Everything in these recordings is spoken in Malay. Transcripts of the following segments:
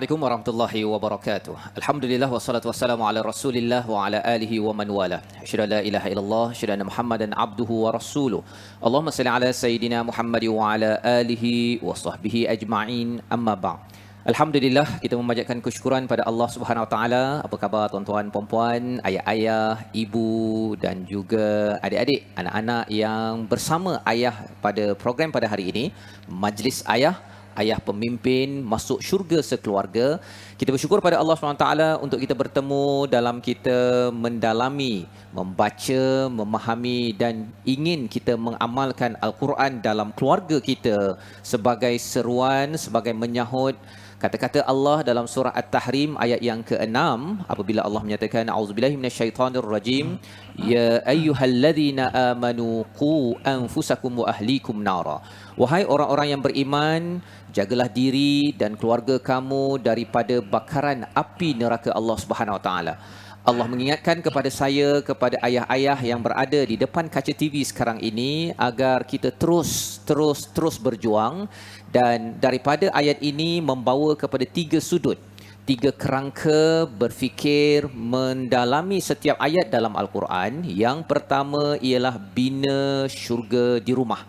Assalamualaikum warahmatullahi wabarakatuh. Alhamdulillah wassalatu wassalamu ala Rasulillah wa ala alihi wa man wala. Asyhadu an la ilaha illallah, asyhadu anna Muhammadan abduhu wa rasuluh. Allahumma salli ala sayidina Muhammad wa ala alihi wa sahbihi ajma'in. Amma ba'd. Alhamdulillah, kita memanjatkan kesyukuran pada Allah Subhanahu wa taala. Apa khabar tuan-tuan, puan-puan, ayah-ayah, ibu dan juga adik-adik, anak-anak yang bersama ayah pada program pada hari ini, Majlis Ayah Pemimpin Masuk Syurga Sekeluarga. Kita bersyukur pada Allah SWT untuk kita bertemu dalam kita mendalami, membaca, memahami dan ingin kita mengamalkan Al-Quran dalam keluarga kita sebagai seruan, sebagai menyahut kata-kata Allah dalam surah At-Tahrim ayat yang ke-6 apabila Allah menyatakan auzubillahi minasyaitonirrajim ya ayyuhalladzina amanu qu anfusakum wa ahlikum nara. Wahai orang-orang yang beriman, jagalah diri dan keluarga kamu daripada bakaran api neraka Allah Subhanahu wa taala. Allah mengingatkan kepada saya, kepada ayah-ayah yang berada di depan kaca TV sekarang ini agar kita terus berjuang, dan daripada ayat ini membawa kepada 3 sudut, 3 kerangka berfikir mendalami setiap ayat dalam Al-Quran. Yang pertama ialah bina syurga di rumah.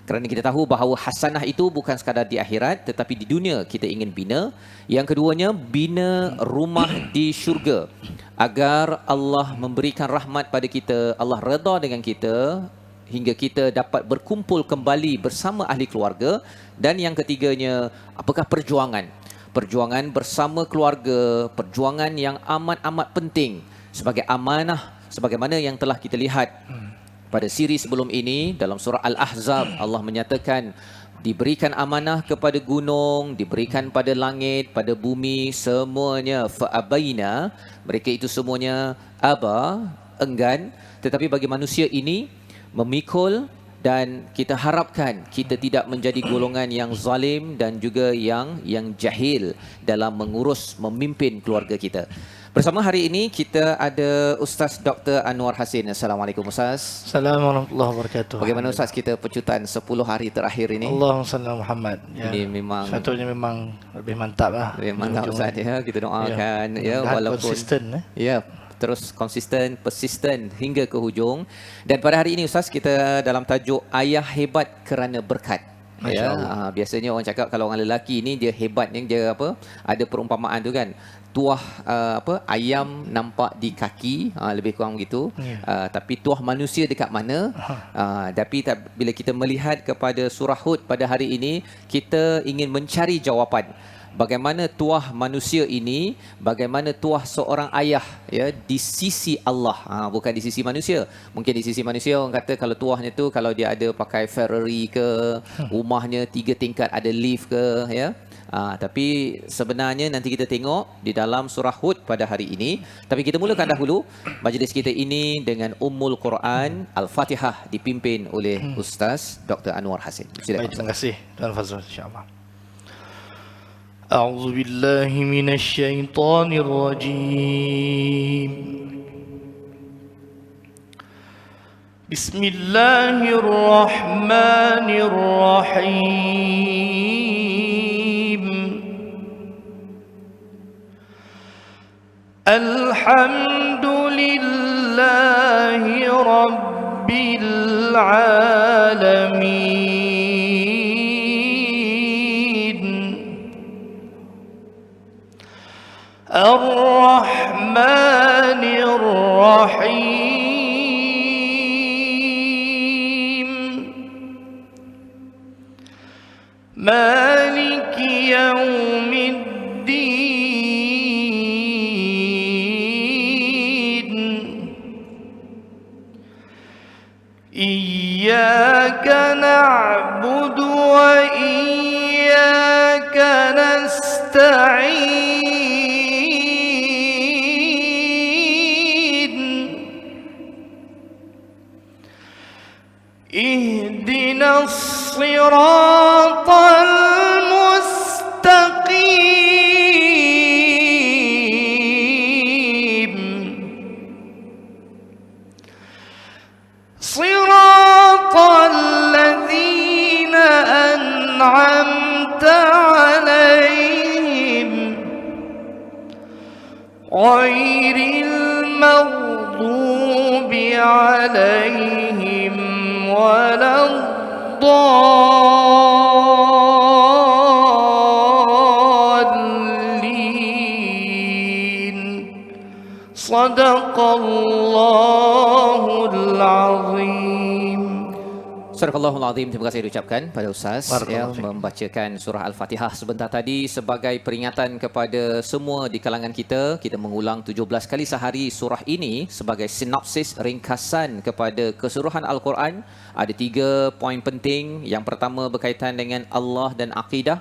Kerana kita tahu bahawa hasanah itu bukan sekadar di akhirat tetapi di dunia kita ingin bina. Yang keduanya, bina rumah di syurga agar Allah memberikan rahmat pada kita, Allah redha dengan kita hingga kita dapat berkumpul kembali bersama ahli keluarga. Dan yang ketiganya, apakah perjuangan? Perjuangan bersama keluarga, perjuangan yang amat-amat penting sebagai amanah sebagaimana yang telah kita lihat pada siri sebelum ini dalam surah Al-Ahzab. Allah menyatakan diberikan amanah kepada gunung, diberikan pada langit, pada bumi, semuanya fa'abaina, mereka itu semuanya enggan, tetapi bagi manusia ini memikul. Dan kita harapkan kita tidak menjadi golongan yang zalim dan juga yang jahil dalam mengurus, memimpin keluarga kita. Bersama hari ini kita ada Ustaz Dr. Anwar Hassin. Assalamualaikum Ustaz. Assalamualaikum warahmatullahi wabarakatuh. Bagaimana Ustaz kita pecutan 10 hari terakhir ini? Allahumma salli ala Muhammad. Ya, ini memang satunya memang lebih mantap lah. Lebih mantap Ustaz ya. Kita doakan ya walaupun konsisten ya, terus konsisten, persisten hingga ke hujung. Dan pada hari ini Ustaz, kita dalam tajuk ayah hebat kerana berkat. Ya, biasanya orang cakap kalau orang lelaki ni dia hebat ni, dia apa? Ada perumpamaan tu kan. Tuah ayam nampak di kaki, lebih kurang begitu. Tapi tuah manusia dekat mana? Tapi bila kita melihat kepada surah Hud pada hari ini, kita ingin mencari jawapan. Bagaimana tuah manusia ini, bagaimana tuah seorang ayah ya di sisi Allah, bukan di sisi manusia. Mungkin di sisi manusia orang kata kalau tuahnya tu kalau dia ada pakai Ferrari ke, rumahnya 3 tingkat, ada lift ke ya. Tapi sebenarnya nanti kita tengok di dalam surah Hud pada hari ini. Tapi kita mulakan dahulu majlis kita ini dengan Ummul Quran Al-Fatihah dipimpin oleh Ustaz Dr. Anwar Hassin. Baik, terima kasih Tuan Fazrul, insya-Allah. A'udzu billahi minasy syaithanir rajim. Bismillahirrahmanirrahim. Alhamdulillahi rabbil alamin. Ar-Rahmanir Rahim. Maliki yaumiddin. Iyyaka na'budu wa iyyaka nasta'in. اهدنا الصراط المستقيم صراط الذين أنعمت عليهم غير المغضوب عليهم ولا الضالين. صدق الله العظيم. Surah Allahul Azim, terima kasih diucapkan pada Ustaz membacakan surah Al-Fatihah sebentar tadi sebagai peringatan kepada semua di kalangan kita. Kita mengulang 17 kali sehari surah ini sebagai sinopsis ringkasan kepada keseluruhan Al-Quran. Ada 3 poin penting. Yang pertama berkaitan dengan Allah dan akidah.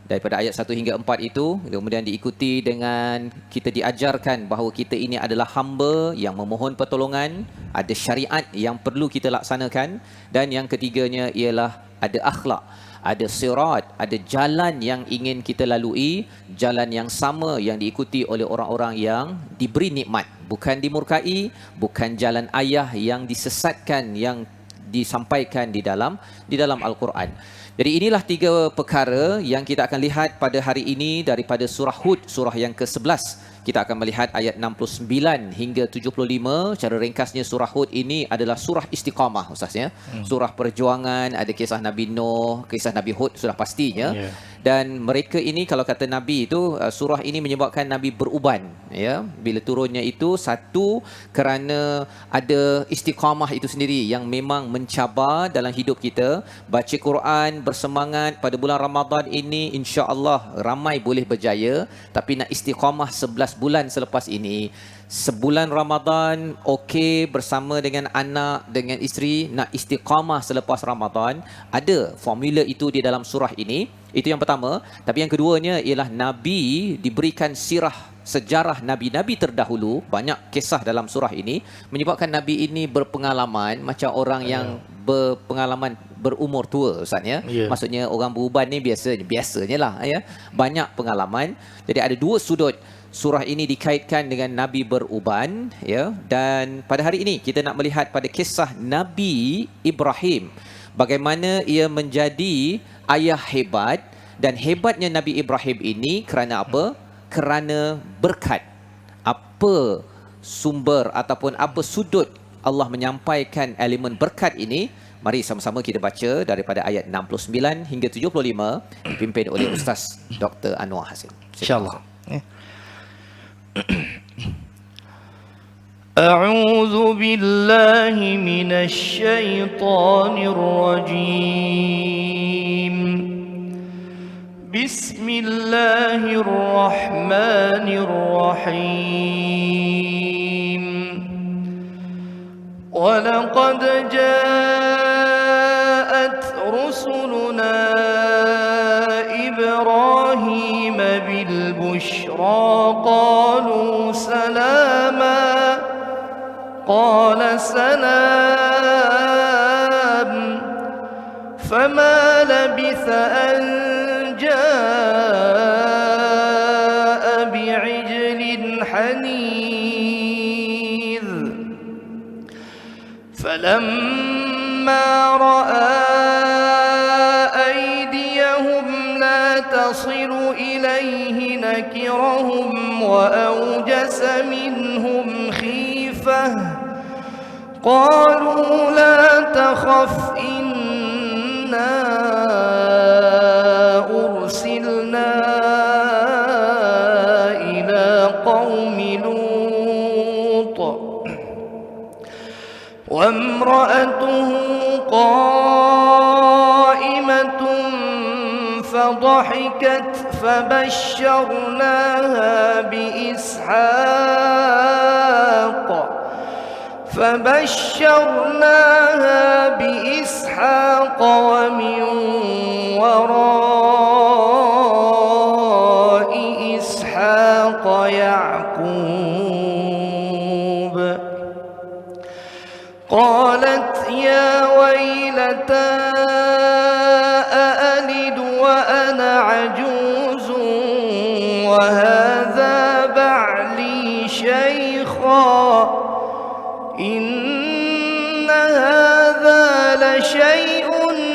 Daripada ayat 1 hingga 4 itu, kemudian diikuti dengan kita diajarkan bahawa kita ini adalah hamba yang memohon pertolongan, ada syariat yang perlu kita laksanakan, dan yang ketiganya ialah ada akhlak, ada sirat, ada jalan yang ingin kita lalui, jalan yang sama yang diikuti oleh orang-orang yang diberi nikmat, bukan dimurkai, bukan jalan ayah yang disesatkan yang disampaikan di dalam Al-Quran. Jadi inilah 3 perkara yang kita akan lihat pada hari ini daripada surah Hud, surah yang ke-11. Kita akan melihat ayat 69 hingga 75. Cara ringkasnya surah Hud ini adalah surah istiqamah, Ustaz ya. Surah perjuangan, ada kisah Nabi Nuh, kisah Nabi Hud sudah pastinya. Dan mereka ini, kalau kata Nabi itu, surah ini menyebabkan Nabi beruban, ya. Bila turunnya itu, satu kerana ada istiqamah itu sendiri yang memang mencabar dalam hidup kita. Baca Quran, bersemangat pada bulan Ramadan ini, insya-Allah ramai boleh berjaya. Tapi nak istiqamah 11 bulan selepas ini, sebulan Ramadan okey bersama dengan anak, dengan isteri, nak istiqamah selepas Ramadan, ada formula itu di dalam surah ini. Itu yang pertama. Tapi yang keduanya ialah Nabi diberikan sirah, sejarah Nabi-Nabi terdahulu. Banyak kisah dalam surah ini menyebabkan Nabi ini berpengalaman macam orang yang berpengalaman berumur tua, Ustaz ya. Maksudnya orang beruban ni biasanya lah ya. Banyak pengalaman. Jadi ada 2 sudut. Surah ini dikaitkan dengan Nabi beruban, ya. Dan pada hari ini kita nak melihat pada kisah Nabi Ibrahim, bagaimana ia menjadi ayah hebat. Dan hebatnya Nabi Ibrahim ini kerana apa? Kerana berkat. Apa sumber ataupun apa sudut Allah menyampaikan elemen berkat ini? Mari sama-sama kita baca daripada ayat 69 hingga 75, dipimpin oleh Ustaz Dr. Anwar Hasil. InsyaAllah. أعوذ بالله من الشيطان الرجيم. بسم الله الرحمن الرحيم. ولقد جاءت رسلنا إبراهيم بالبشرى قالوا سلاما قال سلام فما لبث أن جاء بعجل حنيذ. فلما رأى أيديهم لا تصل إليه نكرهم وأوجس منهم خيفة قالوا لا تخف إنا أرسلنا إلى قوم لوط وامرأته قائمة فضحكت فبشرناها بإسحاق ومن وراء إسحاق يعقوب. قالت يا ويلتى أألد وأنا عجوز وهذا بعلي شيخا إن هذا لشيء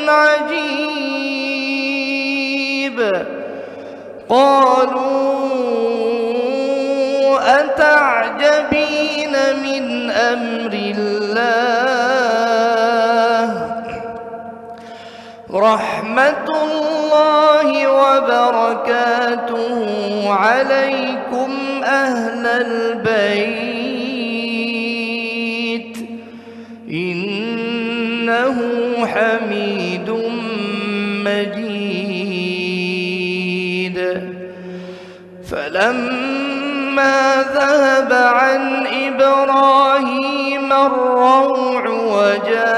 عجيب. قالوا تعجبين من أمر الله رحمة الله وبركاته عليكم أهل البيت إنه حميد مجيد فلما ذهب عن إبراهيم الروع وجاءته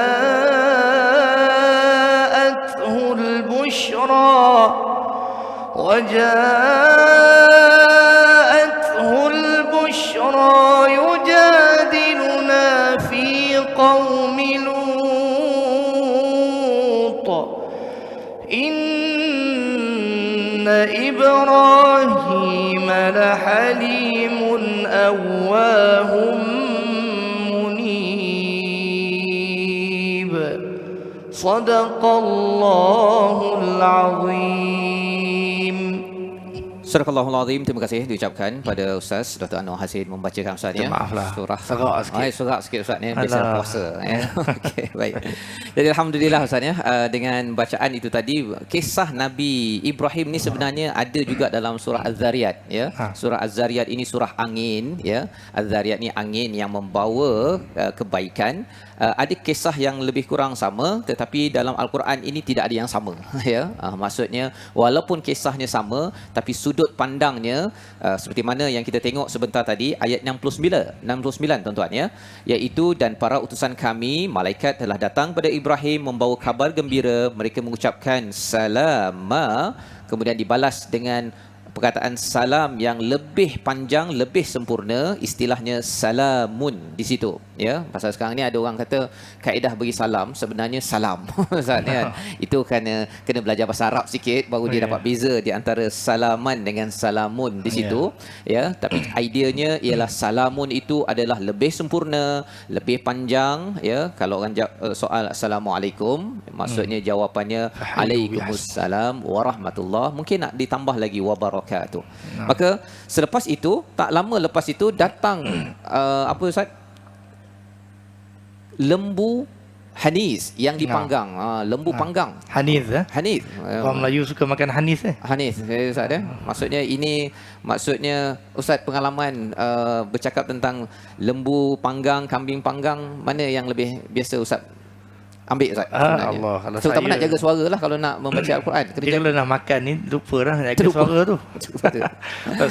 البشرى يجادلنا في قوم لوط إن إبراهيم لحليم أواه منيب صدق الله العظيم. Surah Allahul Azim, terima kasih diucapkan pada Ustaz Dr. Anwar Hasin membacakan Ustaz ya. Maaflah. Surah Serak sikit. Serak sikit Ustaz ni, biasa puasa ya. Okey, baik. Jadi alhamdulillah Ustaz ya, dengan bacaan itu tadi, kisah Nabi Ibrahim ni sebenarnya ada juga dalam surah Az-Zariyat ya. Surah Az-Zariyat ini surah angin ya. Az-Zariyat ni angin yang membawa kebaikan. Ada kisah yang lebih kurang sama, tetapi dalam Al-Quran ini tidak ada yang sama ya. Maksudnya walaupun kisahnya sama, tapi sudut pandangnya seperti mana yang kita tengok sebentar tadi, ayat 69 tuan-tuan ya, iaitu dan para utusan kami malaikat telah datang pada Ibrahim membawa kabar gembira, mereka mengucapkan salama, kemudian dibalas dengan perkataan salam yang lebih panjang, lebih sempurna, istilahnya salamun di situ ya. Pasal sekarang ni ada orang kata kaedah bagi salam sebenarnya salam. Ustaz kan. Itu kena belajar bahasa Arab sikit baru dia dapat beza di antara salaman dengan salamun di situ ya. Tapi ideanya ialah salamun itu adalah lebih sempurna, lebih panjang ya. Kalau orang soal assalamualaikum, maksudnya jawapannya alaikumussalam warahmatullah, mungkin nak ditambah lagi wabarakatuh. Maka selepas itu, tak lama lepas itu datang apa Ustaz? Lembu hanis yang dipanggang. Lembu panggang. Hanis Hanis. Orang Melayu suka makan hanis Hanis Ustaz ya. Maksudnya Ustaz pengalaman bercakap tentang lembu panggang, kambing panggang, mana yang lebih biasa Ustaz ambil Ustaz? Allah, kalau terutama saya nak jaga suara lah kalau nak membaca Al-Quran. Dia kalau nak makan ni lupa lah nak jaga suara tu.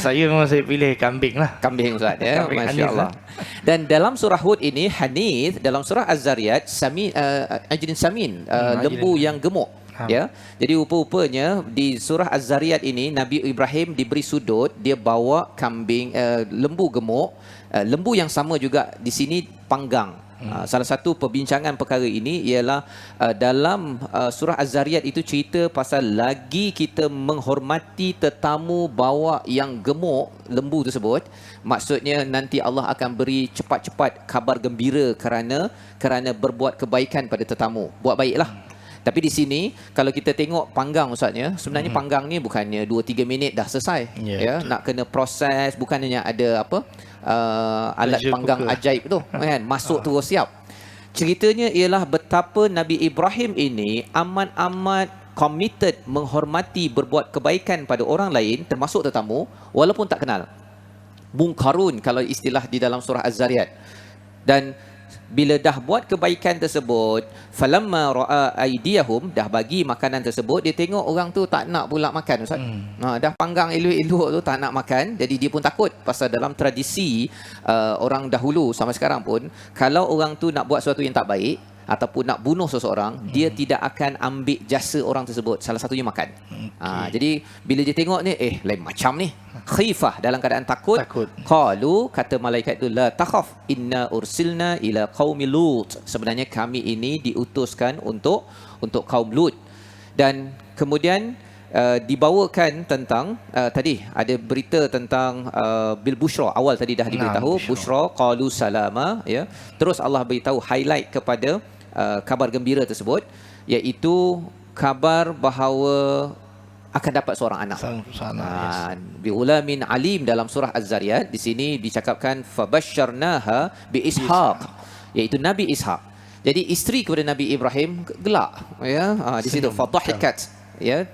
Saya memang saya pilih kambing lah. Kambing Ustaz ya. Masya-Allah. Hanis, Dan dalam surah Hud ini Hanith, dalam surah Az-Zariyat ajrin samin, lembu yang gemuk. Ya. Jadi rupa-rupanya di surah Az-Zariyat ini Nabi Ibrahim diberi sudut, dia bawa kambing, lembu gemuk, lembu yang sama juga di sini panggang. Salah satu perbincangan perkara ini ialah dalam surah Az-Zariyat itu cerita pasal lagi kita menghormati tetamu bawa yang gemuk lembu tersebut, maksudnya nanti Allah akan beri cepat-cepat kabar gembira kerana berbuat kebaikan pada tetamu. Buat baiklah. Tapi di sini kalau kita tengok panggang Ustaznya, sebenarnya panggang ni bukannya 2-3 minit dah selesai. Ya, nak kena proses, bukannya ada apa alat panggang ajaib tu kan, masuk terus siap. Ceritanya ialah betapa Nabi Ibrahim ini amat committed menghormati berbuat kebaikan pada orang lain termasuk tetamu walaupun tak kenal. Mungkarun kalau istilah di dalam surah Az-Zariyat. Dan bila dah buat kebaikan tersebut, falamma ra'a aydiyahum, dah bagi makanan tersebut, dia tengok orang tu tak nak pula makan Ustaz. Dah panggang elok-elok tu tak nak makan, jadi dia pun takut. Pasal dalam tradisi orang dahulu sampai sekarang pun, kalau orang tu nak buat sesuatu yang tak baik ataupun nak bunuh seseorang, dia tidak akan ambil jasa orang tersebut, salah satunya makan. Jadi bila dia tengok ni, lain macam ni, khifah, dalam keadaan takut. Qalu, kata malaikat itu, la takhaf inna ursilna ila qaumi Lut, sebenarnya kami ini diutuskan untuk kaum Lut. Dan kemudian dibawakan tentang tadi ada berita tentang bil busyra, awal tadi dah diberitahu busyra qalu salama ya. Terus Allah beritahu highlight kepada kabar gembira tersebut, iaitu kabar bahawa akan dapat seorang anak. Biulamin alim dalam surah Az-Zariyat, di sini dicakapkan fabasyarnaha bi Ishaq, iaitu Nabi Ishaq. Jadi isteri kepada Nabi Ibrahim gelak, ya. Di situ fadhahikat, ya,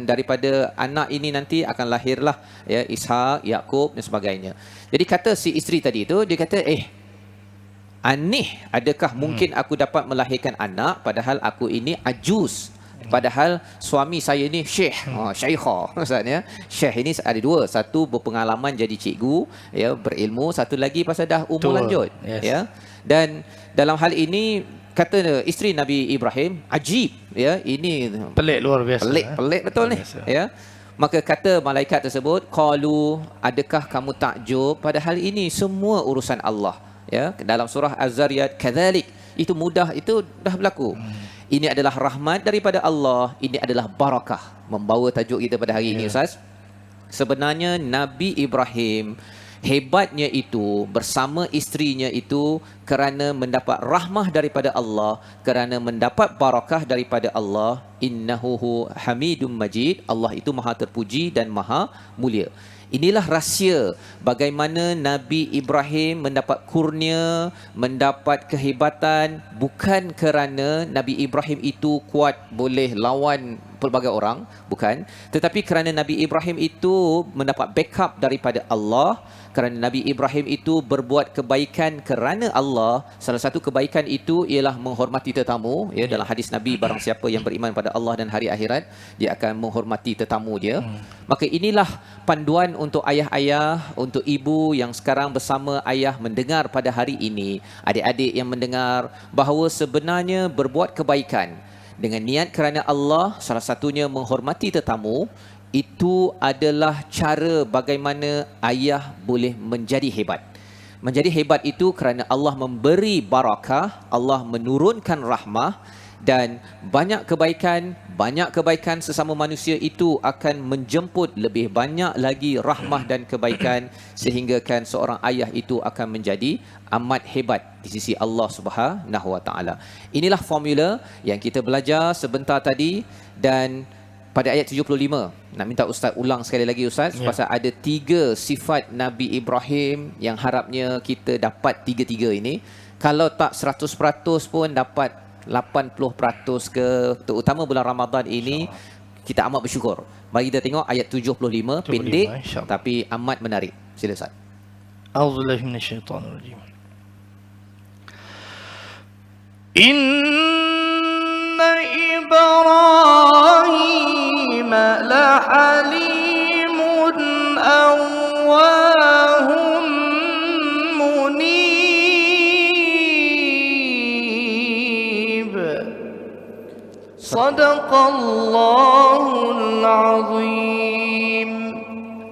daripada anak ini nanti akan lahirlah, ya, Ishaq, Yakub dan sebagainya. Jadi kata si isteri tadi itu, dia kata, aneh, adakah mungkin aku dapat melahirkan anak padahal aku ini ajuz, padahal suami saya ni syekh, syaikha maksudnya. Syekh ini ada dua, satu berpengalaman jadi cikgu, ya, berilmu, satu lagi pasal dah umur lanjut, ya. Dan dalam hal ini kata isteri Nabi Ibrahim, ajib, ya, ini pelik luar biasa, pelik betul ni, ya. Maka kata malaikat tersebut, qalu, adakah kamu takjub, padahal ini semua urusan Allah, ya. Dalam surah Az-Zariyat, kadzalik, itu mudah, itu dah berlaku. Ini adalah rahmat daripada Allah, ini adalah barakah. Membawa tajuk kita pada hari ini, Ustaz. Sebenarnya Nabi Ibrahim hebatnya itu bersama isterinya itu kerana mendapat rahmah daripada Allah, kerana mendapat barakah daripada Allah. Innahu hamidum majid. Allah itu maha terpuji dan maha mulia. Inilah rahsia bagaimana Nabi Ibrahim mendapat kurnia, mendapat kehebatan, bukan kerana Nabi Ibrahim itu kuat boleh lawan pelbagai orang, bukan, tetapi kerana Nabi Ibrahim itu mendapat backup daripada Allah, kerana Nabi Ibrahim itu berbuat kebaikan kerana Allah. Salah satu kebaikan itu ialah menghormati tetamu, ya, dalam hadis Nabi, barang siapa yang beriman pada Allah dan hari akhirat, dia akan menghormati tetamu dia. Maka inilah panduan untuk ayah-ayah, untuk ibu yang sekarang bersama ayah mendengar pada hari ini, adik-adik yang mendengar, bahawa sebenarnya berbuat kebaikan dengan niat kerana Allah, salah satunya menghormati tetamu, itu adalah cara bagaimana ayah boleh menjadi hebat. Menjadi hebat itu kerana Allah memberi barakah, Allah menurunkan rahmah, dan banyak kebaikan sesama manusia itu akan menjemput lebih banyak lagi rahmah dan kebaikan, sehinggakan seorang ayah itu akan menjadi amat hebat di sisi Allah Subhanahu Wa Taala. Inilah formula yang kita belajar sebentar tadi. Dan pada ayat 75, nak minta Ustaz ulang sekali lagi, Ustaz, pasal ada 3 sifat Nabi Ibrahim yang harapnya kita dapat 3-3 ini. Kalau tak 100% pun dapat 80% ke, terutama bulan Ramadan ini, kita amat bersyukur. Mari kita tengok ayat 75, pendek tapi amat menarik. Sila, Ustaz. A'udzubillahi minasyaitonirrajim. Inna Ibrahim lahalimun awwahum munib. Sadaqallahul azim.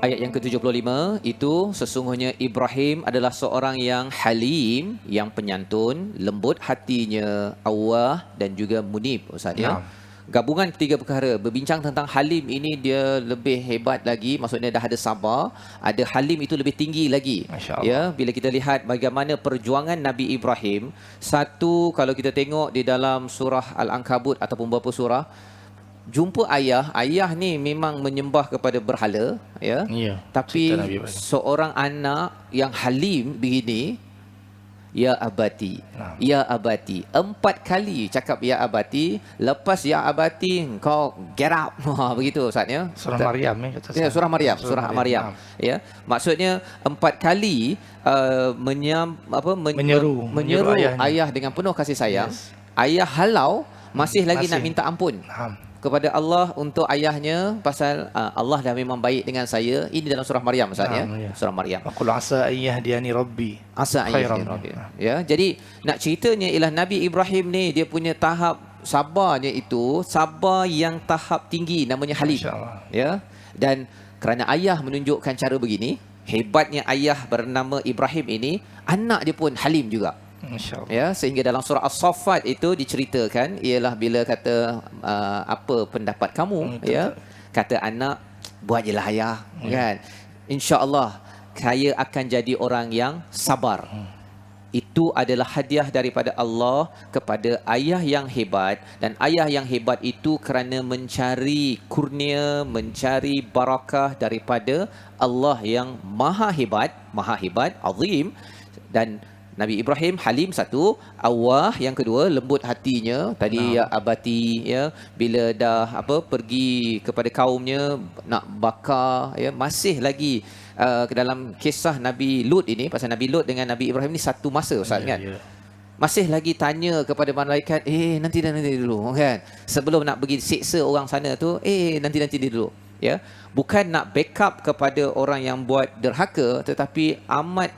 Ayat yang ke-75 itu, sesungguhnya Ibrahim adalah seorang yang halim, yang penyantun, lembut hatinya, awah dan juga munib, Ustaz, ya. Gabungan ketiga perkara. Berbincang tentang halim ini, dia lebih hebat lagi, maksudnya dah ada sabar, ada halim itu lebih tinggi lagi. Ya, bila kita lihat bagaimana perjuangan Nabi Ibrahim, satu, kalau kita tengok di dalam surah Al-Ankabut ataupun beberapa surah, jumpa ayah ni memang menyembah kepada berhala, ya. Tapi seorang anak yang halim begini, ya abati, ya abati, 4 kali cakap ya abati, lepas ya abati kau get out. Begitu, Ustaz, ya. Surah Maryam, ya, surah Maryam, ya. Maksudnya 4 kali menyeru ayah dengan penuh kasih sayang. Ayah halau masih lagi nak minta ampun kepada Allah untuk ayahnya, pasal Allah dah memang baik dengan saya. Ini dalam surah Maryam, Ustaz, ya. Surah Maryam. Qul asa ayyahdiyani rabbi. Asa ayyahdiyani rabbi. Ya, jadi nak ceritanya ialah Nabi Ibrahim ni, dia punya tahap sabarnya itu sabar yang tahap tinggi, namanya halim. Ya. Dan kerana ayah menunjukkan cara begini, hebatnya ayah bernama Ibrahim ini, anak dia pun halim juga. Ya, sehingga dalam surah As-Saffat itu diceritakan, ialah bila kata apa pendapat kamu, ya, kata anak, buat je lah ayah, kan, insya-Allah saya akan jadi orang yang sabar. Itu adalah hadiah daripada Allah kepada ayah yang hebat, dan ayah yang hebat itu kerana mencari kurnia, mencari barakah daripada Allah yang maha hebat, azim. Dan Nabi Ibrahim halim satu, awah yang kedua, lembut hatinya. Tadi ya abati ya, bila dah pergi kepada kaumnya nak bakar ya, masih lagi ke dalam kisah Nabi Lut ini, pasal Nabi Lut dengan Nabi Ibrahim ni satu masa Ustaz kan. Masih lagi tanya kepada malaikat, nanti dulu kan. Sebelum nak pergi siksa orang sana tu, nanti dulu. Ya, bukan nak backup kepada orang yang buat derhaka, tetapi amat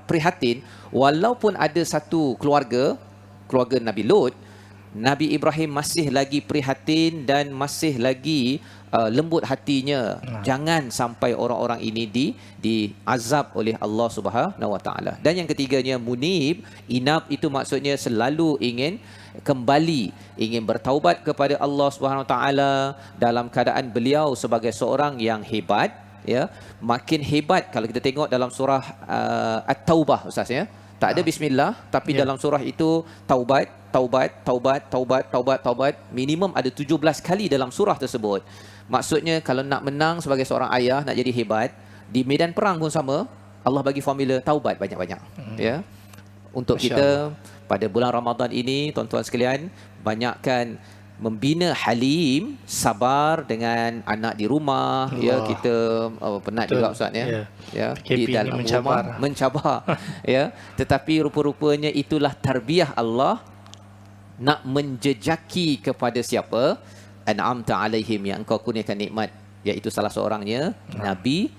prihatin walaupun ada satu keluarga Nabi Lut, Nabi Ibrahim masih lagi prihatin dan masih lagi lembut hatinya. Jangan sampai orang-orang ini diazab oleh Allah Subhanahu Wa Taala. Dan yang ketiganya munib, inab itu maksudnya selalu ingin kembali, ingin bertaubat kepada Allah Subhanahu Wa Taala dalam keadaan beliau sebagai seorang yang hebat, ya. Makin hebat kalau kita tengok dalam surah At-Taubah Ustaz ya. Tak ada bismillah, tapi dalam surah itu taubat, minimum ada 17 kali dalam surah tersebut. Maksudnya kalau nak menang sebagai seorang ayah, nak jadi hebat, di medan perang pun sama, Allah bagi formula taubat banyak-banyak. Ya. Untuk kita pada bulan Ramadan ini, tuan-tuan sekalian, banyakkan membina halim, sabar dengan anak di rumah. Ya, kita penat juga Ustaz ya. Ya, di dalam rumah mencabar. Ya, tetapi rupa-rupanya itulah tarbiyah Allah nak menjejaki kepada siapa? An'amta alaihim, yang engkau kurniakan nikmat, iaitu salah seorangnya Nabi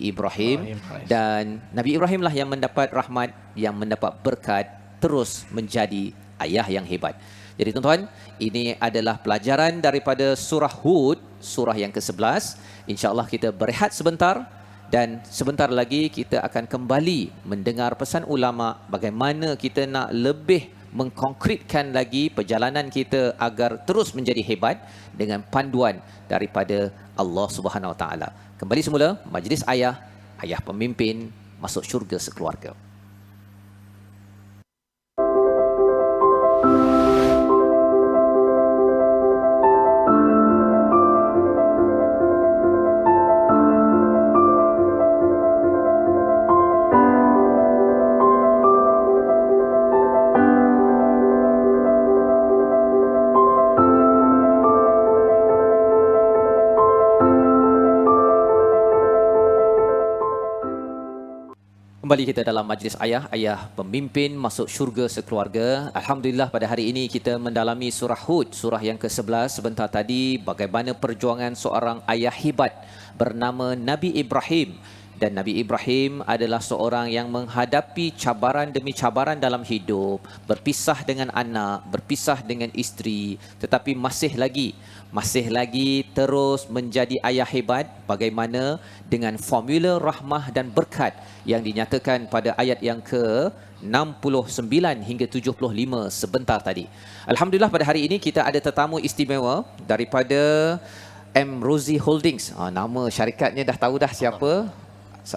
Ibrahim. Dan Nabi Ibrahim lah yang mendapat rahmat, yang mendapat berkat, terus menjadi ayah yang hebat. Jadi tuan-tuan, ini adalah pelajaran daripada surah Hud, surah yang ke-11. InsyaAllah kita berehat sebentar, dan sebentar lagi kita akan kembali mendengar pesan ulama bagaimana kita nak lebih mengkonkretkan lagi perjalanan kita agar terus menjadi hebat dengan panduan daripada Allah Subhanahu Wa Taala. Kembali semula majlis ayah pemimpin masuk syurga sekeluarga. Kembali kita dalam majlis ayah pemimpin masuk syurga sekeluarga. Alhamdulillah pada hari ini kita mendalami surah Hud, surah yang ke-11. Sebentar tadi bagaimana perjuangan seorang ayah hebat bernama Nabi Ibrahim. Dan Nabi Ibrahim adalah seorang yang menghadapi cabaran demi cabaran dalam hidup, berpisah dengan anak, berpisah dengan isteri, tetapi masih lagi terus menjadi ayah hebat. Bagaimana dengan formula rahmah dan berkat yang dinyatakan pada ayat yang ke-69 hingga 75 sebentar tadi. Alhamdulillah pada hari ini kita ada tetamu istimewa daripada M. Rozi Holdings. Nama syarikatnya dah tahu dah siapa.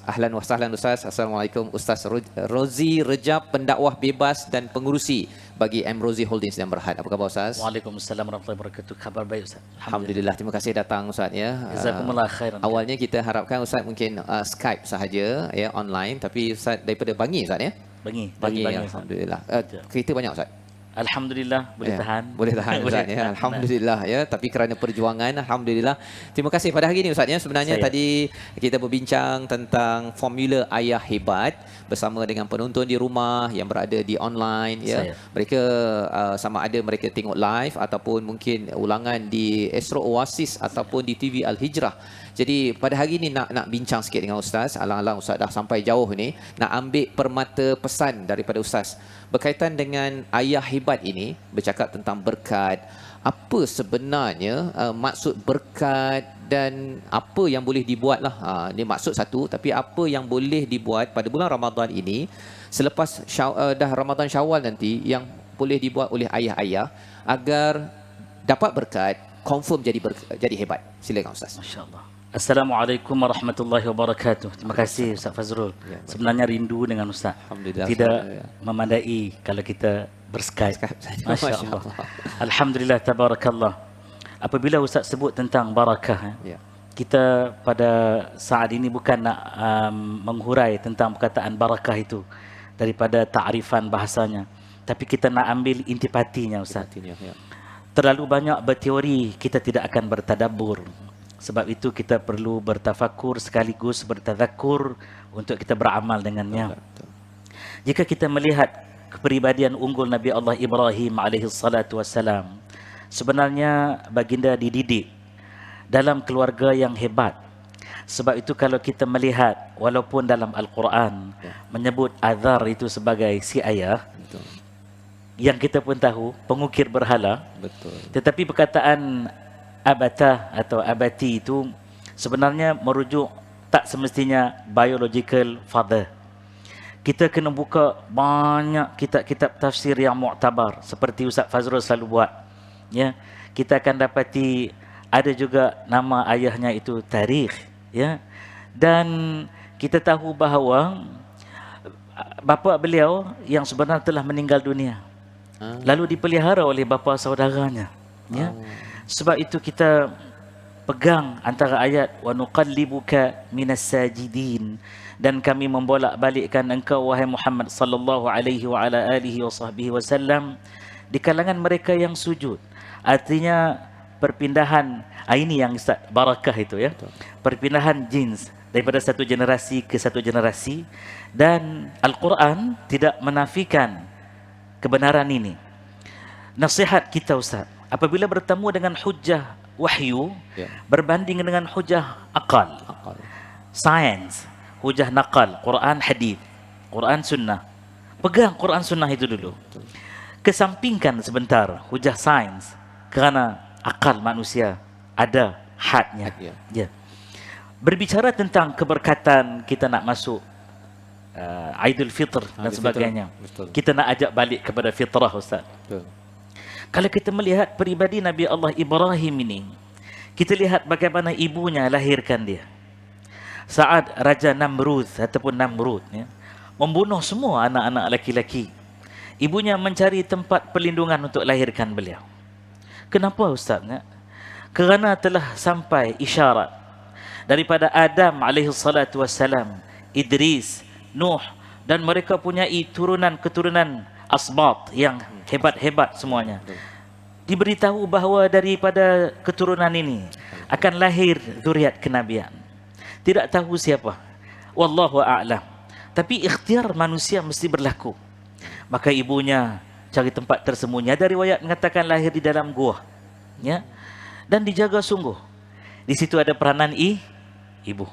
Ahlan wa sahlan Ustaz. Assalamualaikum Ustaz Rozi Rejab, pendakwah bebas dan pengurusi bagi M. Rozi Holdings yang Berhad. Apa khabar Ustaz? Waalaikumsalam warahmatullahi wabarakatuh. Khabar baik Ustaz. Alhamdulillah. Terima kasih datang Ustaz ya. Jazakumullah khairan. Awalnya kita harapkan Ustaz mungkin Skype sahaja ya, online, tapi Ustaz daripada Bangi Ustaz ya. Bangi Alhamdulillah. Kereta banyak Ustaz. Alhamdulillah boleh tahan. Boleh tahan Ustaz ya. Alhamdulillah ya. Tapi kerana perjuangan, alhamdulillah. Terima kasih pada hari ini Ustaz ya. Sebenarnya tadi kita berbincang tentang formula ayah hebat bersama dengan penonton di rumah yang berada di online ya. Mereka sama ada mereka tengok live ataupun mungkin ulangan di Astro Oasis ataupun di TV Al Hijrah. Jadi pada hari ini nak bincang sikit dengan Ustaz. Alang-alang Ustaz dah sampai jauh ni, nak ambil permata pesan daripada Ustaz berkaitan dengan ayah hebat ini, bercakap tentang berkat. Apa sebenarnya maksud berkat dan apa yang boleh dibuat lah. Ini maksud satu, tapi apa yang boleh dibuat pada bulan Ramadan ini selepas dah Ramadan Syawal nanti yang boleh dibuat oleh ayah-ayah agar dapat berkat, confirm jadi hebat. Silakan Ustaz. Masya-Allah. Assalamualaikum warahmatullahi wabarakatuh. Terima kasih Ustaz Fazrul. Ya, baik. Sebenarnya rindu dengan Ustaz. Alhamdulillah. Tidak Ya. memandai kalau kita berskype. Skype saja. Masya Allah. Alhamdulillah, tabarakallah. Apabila Ustaz sebut tentang barakah, Ya. kita pada saat ini bukan nak menghurai tentang perkataan barakah itu daripada ta'rifan bahasanya, tapi kita nak ambil intipatinya Ustaz. Artinya, ya. Terlalu banyak berteori, kita tidak akan bertadabbur. Sebab itu kita perlu bertafakur sekaligus bertadzakur untuk kita beramal dengannya. Betul. Jika kita melihat kepribadian unggul Nabi Allah Ibrahim alaihi salatu wassalam, sebenarnya baginda dididik dalam keluarga yang hebat. Sebab itu kalau kita melihat walaupun dalam Al-Quran menyebut Azar itu sebagai si ayah, Betul. yang kita pun tahu pengukir berhala, Betul. tetapi perkataan abata atau abati itu sebenarnya merujuk tak semestinya biological father. Kita kena buka banyak kitab-kitab tafsir yang muktabar seperti Ustaz Fazrul selalu buat. Ya, kita akan dapati ada juga nama ayahnya itu Tarikh, ya. Dan kita tahu bahawa bapa beliau yang sebenarnya telah meninggal dunia. Lalu dipelihara oleh bapa saudaranya, ya. Sebab itu kita pegang antara ayat wa nuqallibuka minas sajidin, dan kami membolak-balikkan engkau wahai Muhammad sallallahu alaihi wa ala alihi wa sahbihi wasallam di kalangan mereka yang sujud. Artinya perpindahan, ini yang Ustaz, barakah itu ya. Perpindahan jins daripada satu generasi ke satu generasi, dan Al-Quran tidak menafikan kebenaran ini. Nasihat kita Ustaz, apabila bertemu dengan hujah wahyu berbanding dengan hujah akal, sains, hujah nakal, Quran hadis, Quran sunnah, pegang Quran sunnah itu dulu. Kesampingkan sebentar hujah sains, kerana akal manusia ada hadnya. Ya. Berbicara tentang keberkatan, kita nak masuk Aidul Fitr dan sebagainya. Kita nak ajak balik kepada fitrah Ustaz. Betul. Kalau kita melihat peribadi Nabi Allah Ibrahim ini, kita lihat bagaimana ibunya lahirkan dia. Saat Raja Namrud ataupun Namrud ya, membunuh semua anak-anak laki-laki, ibunya mencari tempat perlindungan untuk lahirkan beliau. Kenapa Ustaz? Ya? Kerana telah sampai isyarat daripada Adam alaihi salatu wassalam, Idris, Nuh, dan mereka punyai turunan-keturunan asbat yang hebat-hebat semuanya. Diberitahu bahawa daripada keturunan ini akan lahir zuriat kenabian. Tidak tahu siapa. Wallahu a'lam. Tapi ikhtiar manusia mesti berlaku. Maka ibunya cari tempat tersembunyi. Ada riwayat mengatakan lahir di dalam gua. Ya. Dan dijaga sungguh. Di situ ada peranan ibu.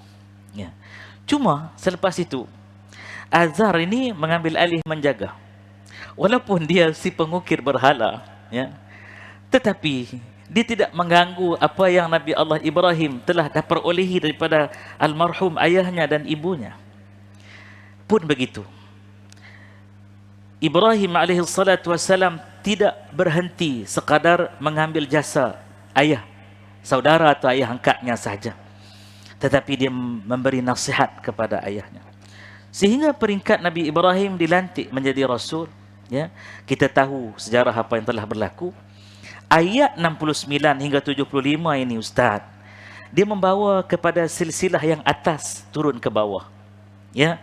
Ya. Cuma selepas itu Azar ini mengambil alih menjaga. Walaupun dia si pengukir berhala, ya, tetapi dia tidak mengganggu apa yang Nabi Allah Ibrahim telah diperolehi daripada almarhum ayahnya dan ibunya. Pun begitu, Ibrahim alaihi salatu wassalam tidak berhenti sekadar mengambil jasa ayah, saudara atau ayah angkatnya saja, tetapi dia memberi nasihat kepada ayahnya. Sehingga peringkat Nabi Ibrahim dilantik menjadi Rasul. Ya, kita tahu sejarah apa yang telah berlaku. Ayat 69 hingga 75 ini Ustaz, dia membawa kepada silsilah yang atas turun ke bawah. Ya,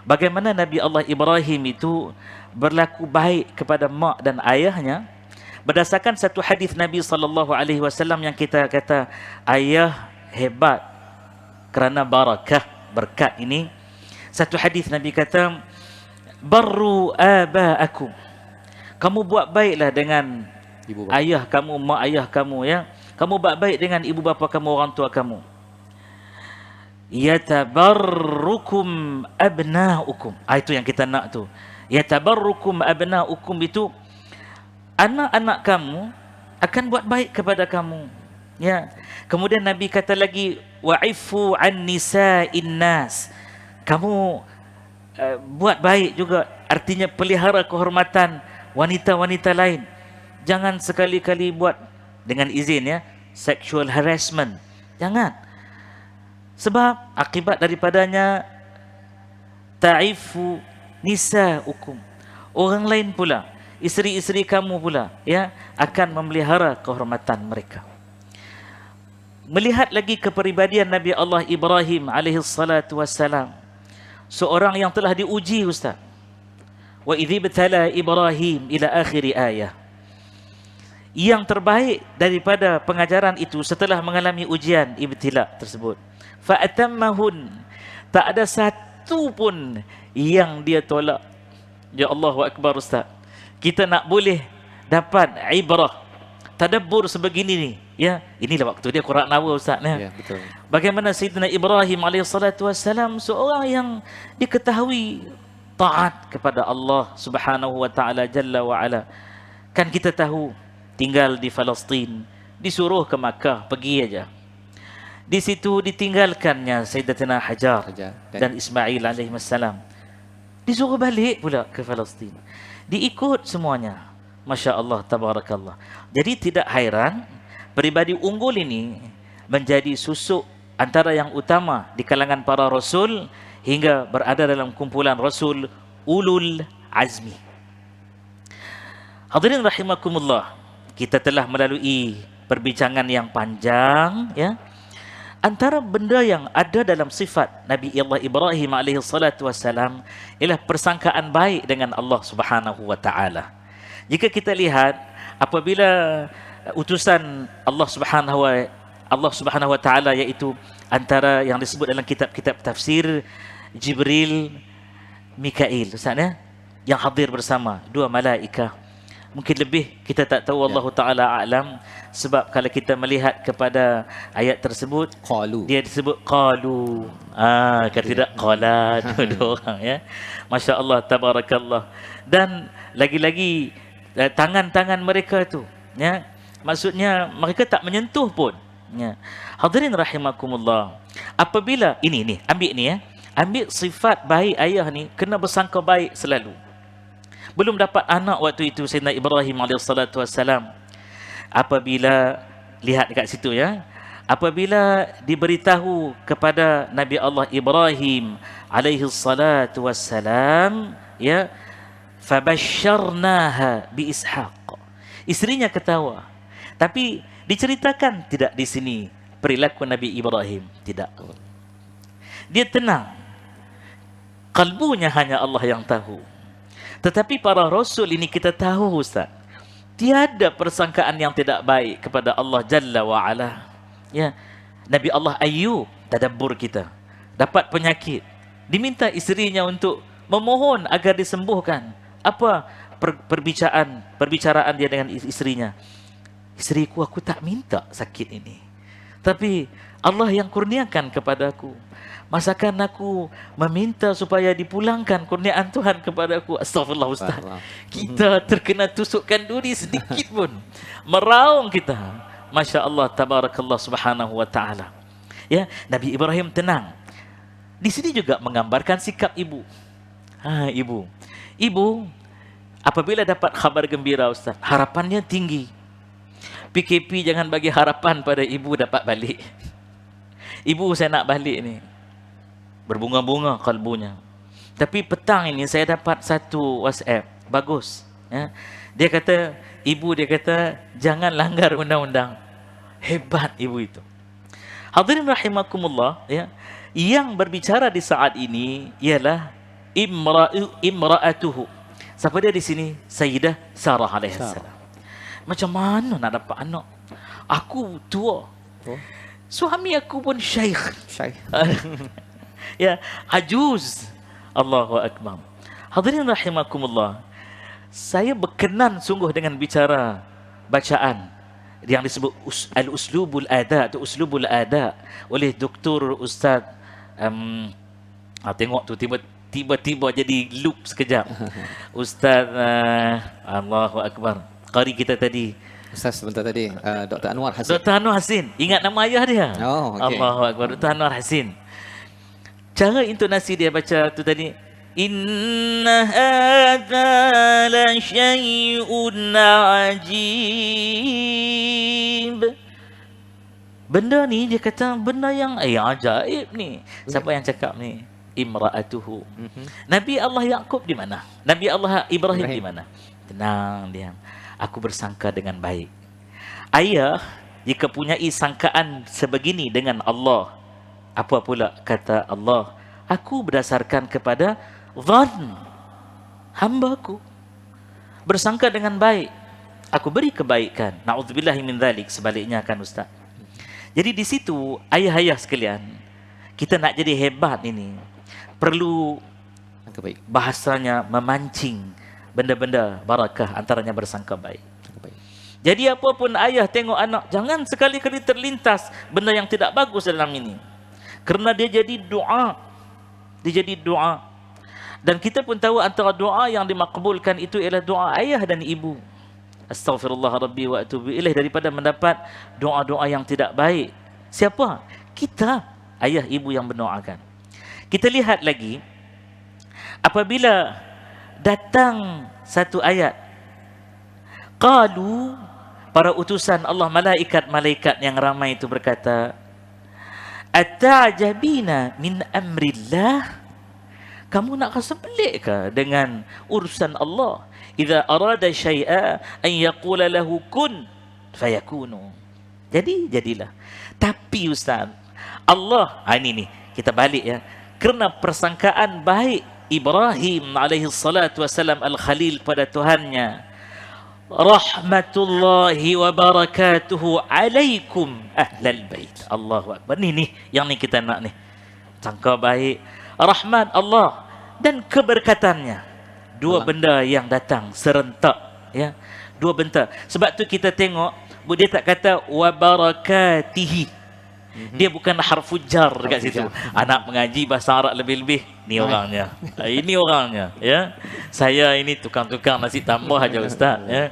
bagaimana Nabi Allah Ibrahim itu berlaku baik kepada mak dan ayahnya berdasarkan satu hadis Nabi SAW yang kita kata ayah hebat kerana barakah, berkat ini. Satu hadis Nabi kata, barru aba'akum, kamu buat baiklah dengan ibu bapa. Ayah kamu, mak ayah kamu, ya. Kamu buat baik dengan ibu bapa kamu, orang tua kamu. Yatabarrukum abna'ukum. Itu yang kita nak tu. Yatabarrukum abna'ukum itu anak-anak kamu akan buat baik kepada kamu. Ya. Kemudian Nabi kata lagi, wa'ifu an nisa'in nas. Kamu buat baik juga, artinya pelihara kehormatan wanita-wanita lain. Jangan sekali-kali buat dengan izin, ya, sexual harassment. Jangan. Sebab akibat daripadanya ta'ifu nisa'ukum. Orang lain pula, isteri-isteri kamu pula, ya, akan memelihara kehormatan mereka. Melihat lagi kepribadian Nabi Allah Ibrahim alaihi salatu wassalam, seorang yang telah diuji, Ustaz. Wa idh ibtala Ibrahim ila akhir ayah. Yang terbaik daripada pengajaran itu setelah mengalami ujian ibtila tersebut, fa atammahun, tak ada satu pun yang dia tolak. Ya Allahu akbar, Ustaz. Kita nak boleh dapat ibrah, tadabbur sebegini ni, ya. Inilah waktu dia Quran awal, Ustaz, ya. Ya, betul. Bagaimana Sayyidina Ibrahim alaihissalatu wassalam, seorang yang diketahui taat kepada Allah Subhanahu wa taala jalla wa ala. Kan kita tahu tinggal di Palestin, disuruh ke Makkah, pergi aja. Di situ ditinggalkannya Sayyidatina Hajar dan Ismail alaihissalam. Disuruh balik pula ke Palestin. Diikut semuanya. Masya Allah, tabarakallah. Jadi tidak hairan peribadi unggul ini menjadi susuk antara yang utama di kalangan para rasul hingga berada dalam kumpulan rasul ulul azmi. Hadirin rahimakumullah, kita telah melalui perbincangan yang panjang, ya. Antara benda yang ada dalam sifat Nabi Allah Ibrahim alaihi salatu wassalam ialah persangkaan baik dengan Allah Subhanahu wa taala. Jika kita lihat apabila utusan Allah Subhanahu wa taala, iaitu antara yang disebut dalam kitab-kitab tafsir Jibril, Mikail, Ustaz, ya, yang hadir bersama dua malaikah. Mungkin lebih kita tak tahu, Allah taala a'lam, sebab kalau kita melihat kepada ayat tersebut, Qalu. dia disebut qalu, kan tidak qala, dua orang, ya. Masya Allah, tabarakallah. Dan lagi-lagi tangan-tangan mereka tu, ya, maksudnya mereka tak menyentuh pun, ya. Hadirin rahimakumullah, apabila ini ambil ni, ya, ambil sifat baik ayah ni, kena bersangka baik selalu. Belum dapat anak waktu itu Sayyidina Ibrahim alaihissalatu wassalam. Apabila lihat dekat situ, ya, apabila diberitahu kepada Nabi Allah Ibrahim alaihissalatu wassalam, ya, fabasyarnaha bi Ishaq. Isterinya ketawa. Tapi diceritakan tidak di sini perilaku Nabi Ibrahim, tidak. Dia tenang. Kalbunya hanya Allah yang tahu. Tetapi para rasul ini kita tahu, Ustaz, tiada persangkaan yang tidak baik kepada Allah Jalla wa Ala. Ya, Nabi Allah Ayyub, tadabbur kita, dapat penyakit, diminta isterinya untuk memohon agar disembuhkan. Apa perbicaraan dia dengan isterinya? Isteriku, aku tak minta sakit ini, tapi Allah yang kurniakan kepadaku. Masakan aku meminta supaya dipulangkan kurniaan Tuhan kepadaku. Astagfirullah, Ustaz. Kita terkena tusukkan duri sedikit pun, meraung kita. Masya Allah, tabarakallah subhanahu wa ta'ala. Ya, Nabi Ibrahim tenang. Di sini juga menggambarkan sikap ibu. Ibu apabila dapat khabar gembira, Ustaz, harapannya tinggi. PKP jangan bagi harapan pada ibu dapat balik. Ibu, saya nak balik ni. Berbunga-bunga kalbunya. Tapi petang ini saya dapat satu WhatsApp. Bagus. Ya. Dia kata, jangan langgar undang-undang. Hebat ibu itu. Hadirin rahimakumullah, ya. Yang berbicara di saat ini ialah imra'atuhu. Siapa dia di sini? Sayyidah Sarah alaihissalam. Macam mana nak dapat anak? Aku tua. Suami aku pun syaikh. Ya, ajuz. Allahu akbar. Hadirin rahimakumullah, saya berkenan sungguh dengan bicara bacaan yang disebut al-uslubul ada atau uslubul ada oleh Dr. Ustaz tengok tu tiba-tiba jadi loop sekejap. Ustaz Allahu akbar, qari kita tadi, Ustaz sebentar tadi, Dr. Anwar Hasin. Dr. Anwar Hasin, ingat nama ayah dia? Oh, okey. Allahu akbar, Dr. Anwar Hasin. Cara intonasi dia baca tu tadi, inna hadza la syai'un ajib. Benda ni dia kata benda yang ajaib ni. Siapa yang cakap ni? Imra'atuhu. Nabi Allah Yaqub di mana? Nabi Allah Ibrahim di mana? Tenang, diam. Aku bersangka dengan baik. Ayah jika punyai sangkaan sebegini dengan Allah, apa pula kata Allah? Aku berdasarkan kepada zan hamba-Ku. Bersangka dengan baik, aku beri kebaikan. Na'udzubillahi min dzalik. Sebaliknya kan Ustaz. Jadi di situ ayah-ayah sekalian, kita nak jadi hebat ini perlu Baik. bahasanya memancing benda-benda barakah, antaranya bersangka baik. Baik. Jadi apapun ayah tengok anak, jangan sekali-kali terlintas benda yang tidak bagus dalam ini. Kerana dia jadi doa. Dia jadi doa. Dan kita pun tahu antara doa yang dimakbulkan itu ialah doa ayah dan ibu. Astaghfirullah Rabbi wa atubu ilaih, daripada mendapat doa-doa yang tidak baik. Siapa? Kita, ayah ibu yang mendoakan. Kita lihat lagi, apabila datang satu ayat, qalu, para utusan Allah, malaikat-malaikat yang ramai itu berkata, ata'jabina min amrillah, kamu nak rasa pelik ke dengan urusan Allah? Idza arada syai'a an yaqula lahu kun fayakunu. Jadi jadilah. Tapi Ustaz, Allah, ini nih kita balik ya. Kerana persangkaan baik Ibrahim alaihi salatu wasalam al-Khalil pada Tuhannya, rahmatullahi wa barakatuhu alaikum ahlal bait. Allahu akbar. Ni yang ni kita nak ni. Sangka baik, rahmat Allah dan keberkatannya. Dua benda yang datang serentak, ya. Dua benda. Sebab tu kita tengok dia tak kata wa barakatihi. Dia bukan harfu jar dekat situ. Anak mengaji bahasa Arab lebih-lebih, ni orangnya. Ini orangnya, ya. Saya ini tukang-tukang nasi tambah aja Ustaz, ya.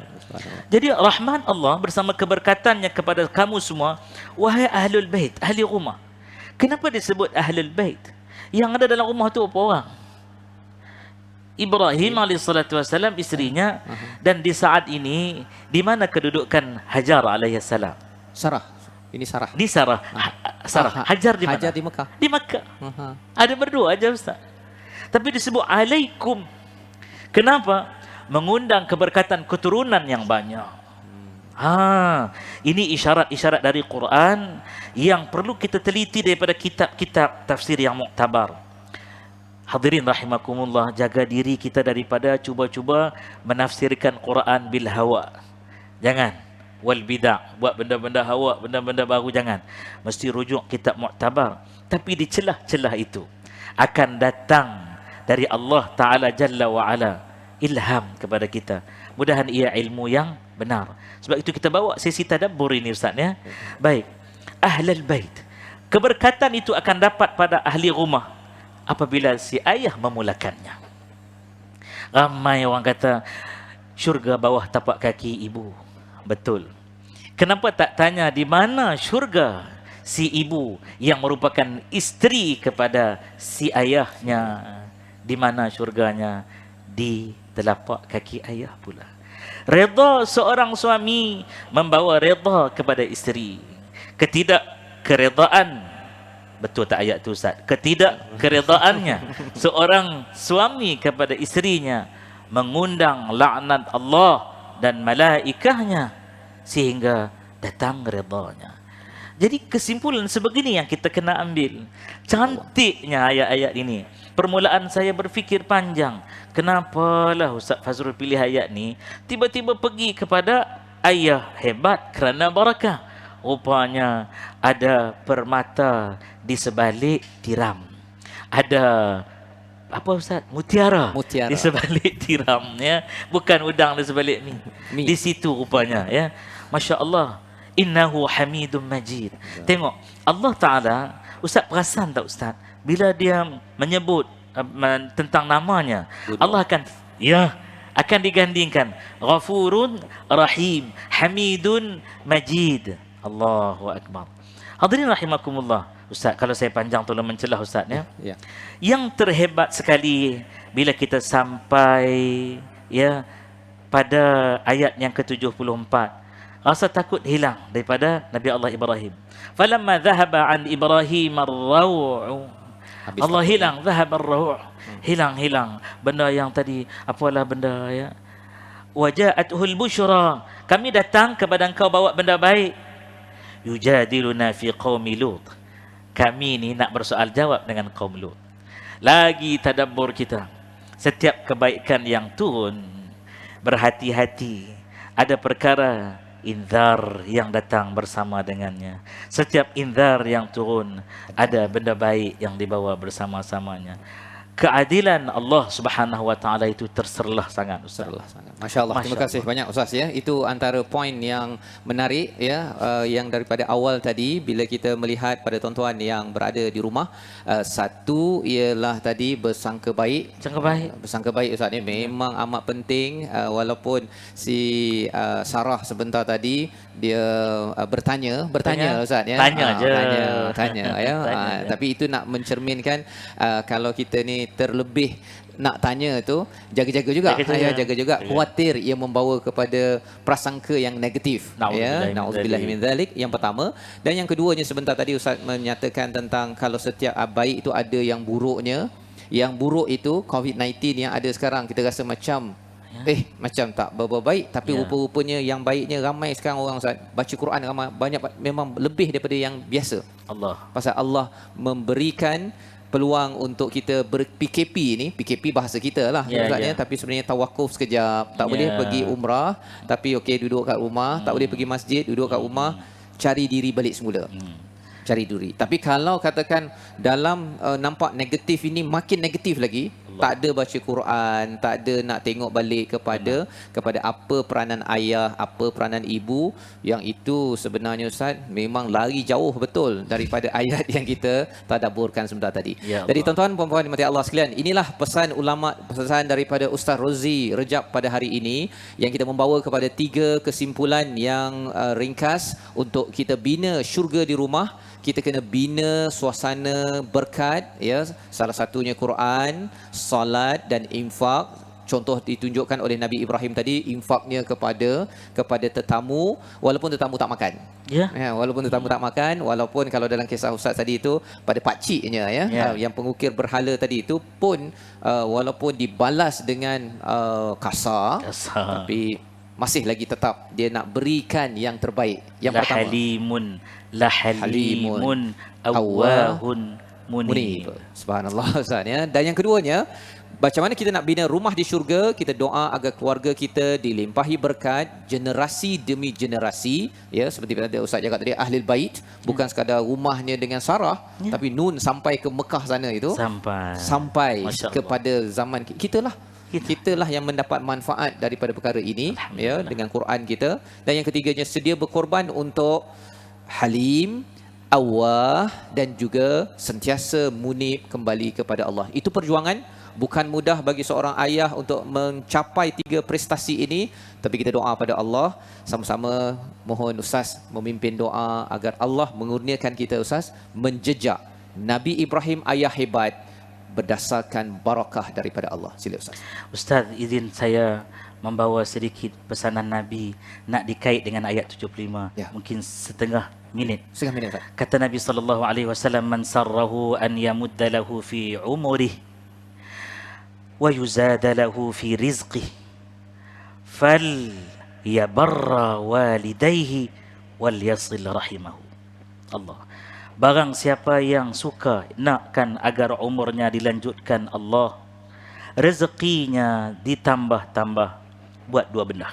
Jadi rahmat Allah bersama keberkatannya kepada kamu semua, wahai ahlul bait, ahli rumah. Kenapa disebut ahlul bait? Yang ada dalam rumah tu apa orang? Ibrahim AS, isterinya, dan di saat ini di mana kedudukan Hajar AS? Sarah. Ini Sarah. Di Sarah. Sarah. Hajar di mana? Hajar di Mekah. Di Mekah. Ada berdua aja Ustaz. Tapi disebut alaikum. Kenapa? Mengundang keberkatan keturunan yang banyak. Ini isyarat-isyarat dari Quran yang perlu kita teliti daripada kitab-kitab tafsir yang muktabar. Hadirin rahimakumullah, jaga diri kita daripada cuba-cuba menafsirkan Quran bil hawa. Jangan. Wal bidah, buat benda-benda hawa, benda-benda baru, jangan. Mesti rujuk kitab muktabar. Tapi di celah-celah itu akan datang dari Allah Ta'ala Jalla wa'ala ilham kepada kita. Mudahan ia ilmu yang benar. Sebab itu kita bawa sesi tadabbur ini Ustaz, ya. Baik. Ahlul bait. Keberkatan itu akan dapat pada ahli rumah apabila si ayah memulakannya. Ramai orang kata syurga bawah tapak kaki ibu. Betul. Kenapa tak tanya di mana syurga si ibu yang merupakan isteri kepada si ayahnya? Di mana syurganya? Di telapak kaki ayah pula. Redha seorang suami membawa redha kepada isteri. Ketidakkeredaan, betul tak ayat tu Ustaz? Ketidakkeredaannya seorang suami kepada isterinya mengundang laknat Allah dan malaikahnya sehingga datang redanya. Jadi kesimpulan sebegini yang kita kena ambil. Cantiknya ayat-ayat ini. Permulaan saya berfikir panjang. Kenapalah Ustaz Fazrul pilih ayat ni? Tiba-tiba pergi kepada ayah hebat kerana barakah. Rupanya ada permata di sebalik tiram. Ada apa Ustaz? Mutiara. Di sebalik tiram, ya. Bukan udang di sebalik mi. Di situ rupanya, ya. Masya Allah. Innahu hamidun majid. Tengok, Allah Ta'ala, Ustaz perasan tak Ustaz? Bila dia menyebut tentang namanya, Allah akan digandingkan. Ghafurun Rahim, Hamidun Majid. Allahu Akbar. Hadirin rahimakumullah. Ustaz, kalau saya panjang tolong mencelah Ustaz, ya. Ya. Yang terhebat sekali bila kita sampai, ya, pada ayat yang ke-74. Rasa takut hilang daripada Nabi Allah Ibrahim. Falamma dhahaba an Ibrahim ar-raw'. Habis Allah takut. hilang, dhahaba ar-raw'. Hilang benda yang tadi, apalah benda ya. Waja'atuhul busyra. Kami datang kepada engkau bawa benda baik. Yujadiluna fi qaumi Lut. Kami ni nak bersoal jawab dengan kaum Lut. Lagi tadabbur kita. Setiap kebaikan yang turun, berhati-hati. Ada perkara inzar yang datang bersama dengannya. Setiap inzar yang turun, ada benda baik yang dibawa bersama-samanya. Keadilan Allah Subhanahu Wa Taala itu terserlah sangat, Ustaz. Masya Allah. Terima kasih banyak Ustaz ya. Itu antara poin yang menarik ya, yang daripada awal tadi bila kita melihat pada tuan-tuan yang berada di rumah, satu ialah tadi bersangka baik. Bersangka baik Ustaz ni memang amat penting, walaupun si Sarah sebentar tadi dia bertanya Ustaz ya. Tanya je. Tanya ya. Tapi itu nak mencerminkan kalau kita ni terlebih nak tanya tu, jaga-jaga juga. Jaga juga. Khawatir ia membawa kepada prasangka yang negatif. Nauzubillah min zalik. Yang pertama. Dan yang keduanya sebentar tadi Ustaz menyatakan tentang kalau setiap baik itu ada yang buruknya. Yang buruk itu COVID-19 yang ada sekarang, kita rasa macam macam tak berapa baik, tapi rupa-rupanya yang baiknya ramai sekarang orang Ustaz baca Quran ramai, banyak, memang lebih daripada yang biasa. Pasal Allah memberikan peluang untuk kita ber-PKP ni, PKP bahasa kita lah tapi sebenarnya tawakuf sekejap, tak boleh pergi umrah, tapi okey duduk kat rumah, tak boleh pergi masjid, duduk kat rumah, cari diri balik semula. Cari diri. Tapi kalau katakan dalam nampak negatif ini makin negatif lagi, tak ada baca Quran, tak ada nak tengok balik kepada apa peranan ayah, apa peranan ibu, yang itu sebenarnya Ustaz memang lari jauh betul daripada ayat yang kita tadabburkan sebentar tadi. Jadi tuan-tuan puan-puan dimati Allah sekalian, inilah pesan ulama, pesan daripada Ustaz Rozi Rejab pada hari ini yang kita membawa kepada 3 kesimpulan yang ringkas untuk kita bina syurga di rumah. Kita kena bina suasana berkat ya, salah satunya Quran, solat dan infak. Contoh ditunjukkan oleh Nabi Ibrahim tadi, infaknya kepada tetamu walaupun tetamu tak makan. Walaupun tetamu tak makan, walaupun kalau dalam kisah Ustaz tadi itu pada pakciknya yang pengukir berhala tadi itu pun walaupun dibalas dengan kasar, tapi masih lagi tetap dia nak berikan yang terbaik. Yang pertama, halimun awwahun munib. Subhanallah Ustaz ya. Dan yang keduanya, macam mana kita nak bina rumah di syurga, kita doa agar keluarga kita dilimpahi berkat generasi demi generasi ya, seperti tadi Ustaz cakap tadi, ahlul bait, bukan sekadar rumahnya dengan Sarah, tapi Nun sampai ke Mekah sana itu, sampai kepada zaman kitalah yang mendapat manfaat daripada perkara ini ya, dengan Quran kita. Dan yang ketiganya, sedia berkorban untuk halim, awah dan juga sentiasa munib kembali kepada Allah. Itu perjuangan, bukan mudah bagi seorang ayah untuk mencapai 3 prestasi ini, tapi kita doa pada Allah sama-sama. Mohon Ustaz memimpin doa agar Allah mengurniakan kita Ustaz menjejak Nabi Ibrahim, ayah hebat, berdasarkan barakah daripada Allah. Sila Ustaz. Ustaz, izin saya membawa sedikit pesanan Nabi nak dikait dengan ayat 75. Mungkin setengah minit. Ustaz. Kata Nabi sallallahu alaihi wasallam, man sarrahu an yamudda lahu fi umrihi wa yuzada lahu fi rizqihi fal yabarra walidayhi wal yasil rahimahu. Allah. Barang siapa yang suka nakkan agar umurnya dilanjutkan Allah, rezekinya ditambah-tambah, buat 2 benda.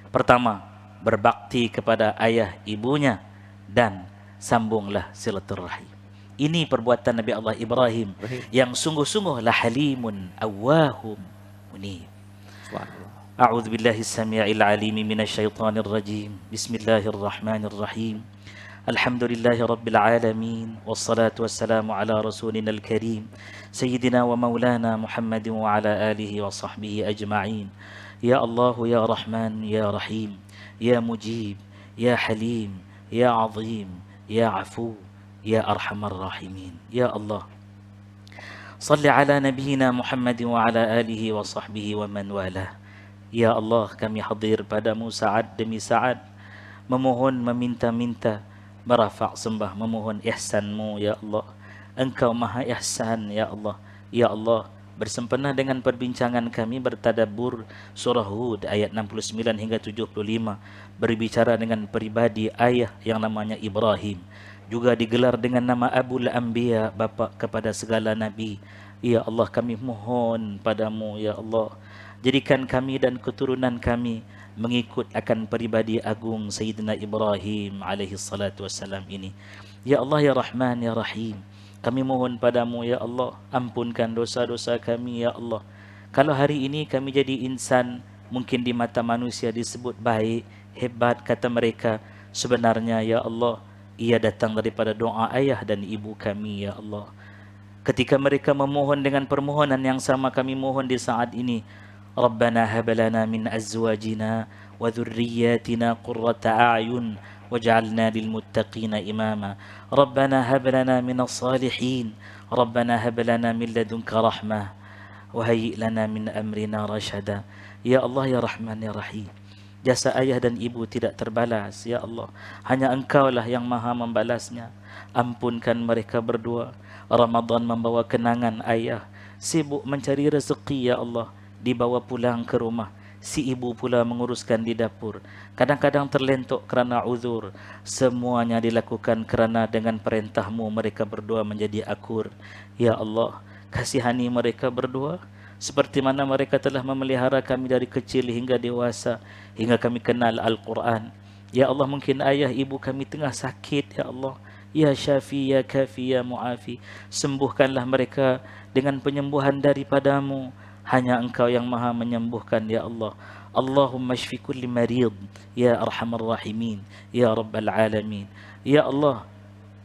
Pertama, berbakti kepada ayah ibunya dan sambunglah silaturahim. Ini perbuatan Nabi Allah Ibrahim yang sungguh-sungguh la halimun awwahum munib. A'udzu billahi as-sami'il 'alim minasyaitonir rajim. Bismillahirrahmanirrahim. Alhamdulillahi rabbil alamin, wassalatu wassalamu ala rasulina al-karim sayyidina wa maulana Muhammadin wa ala alihi wa sahbihi ajma'in. Ya Allah, ya Rahman, ya Rahim, ya Mujib, ya Halim, ya Azim, ya Afu, ya Arhamar Rahimin. Ya Allah, salli ala nabiyyina Muhammadin wa ala alihi wa sahbihi wa man wala. Ya Allah, kami hadir padamu saat demi saat memohon, meminta-minta, merafa' sembah, memohon ihsan-Mu ya Allah. Engkau Maha Ihsan ya Allah. Ya Allah, bersempena dengan perbincangan kami bertadabbur surah Hud ayat 69 hingga 75, berbicara dengan peribadi ayah yang namanya Ibrahim, juga digelar dengan nama Abul Anbiya, bapa kepada segala nabi. Ya Allah, kami mohon padamu ya Allah, jadikan kami dan keturunan kami mengikut akan peribadi agung Sayyidina Ibrahim alaihi salatu wassalam ini. Ya Allah ya Rahman ya Rahim, kami mohon padamu ya Allah, ampunkan dosa-dosa kami ya Allah. Kalau hari ini kami jadi insan, mungkin di mata manusia disebut baik, hebat kata mereka, sebenarnya ya Allah, ia datang daripada doa ayah dan ibu kami ya Allah. Ketika mereka memohon dengan permohonan yang sama, kami mohon di saat ini, Rabbana habalana min azwajina wa dhurriyyatina qurrata a'yun waj'alna lilmuttaqina imama. Rabbana hab lana minas salihin. Rabbana hab lana min ladunka rahmah wa hayyi' lana min amrina rasyada. Ya Allah ya Rahman ya Rahim, jasa ayah dan ibu tidak terbalas ya Allah, hanya Engkaulah yang maha membalasnya. Ampunkan mereka berdua. Ramadan membawa kenangan ayah sibuk mencari rezeki ya Allah, dibawa pulang ke rumah. Si ibu pula menguruskan di dapur. Kadang-kadang terlentok kerana uzur. Semuanya dilakukan kerana dengan perintah-Mu mereka berdua menjadi akur. Ya Allah, kasihani mereka berdua seperti mana mereka telah memelihara kami dari kecil hingga dewasa, hingga kami kenal Al-Quran. Ya Allah, mungkin ayah ibu kami tengah sakit ya Allah. Ya Syafi, Ya Kafi, Ya Mu'afi, sembuhkanlah mereka dengan penyembuhan daripada-Mu. Hanya Engkau yang maha menyembuhkan ya Allah. Allahumma shfi kulli marid ya arhamar rahimin ya rabbal alamin. Ya Allah,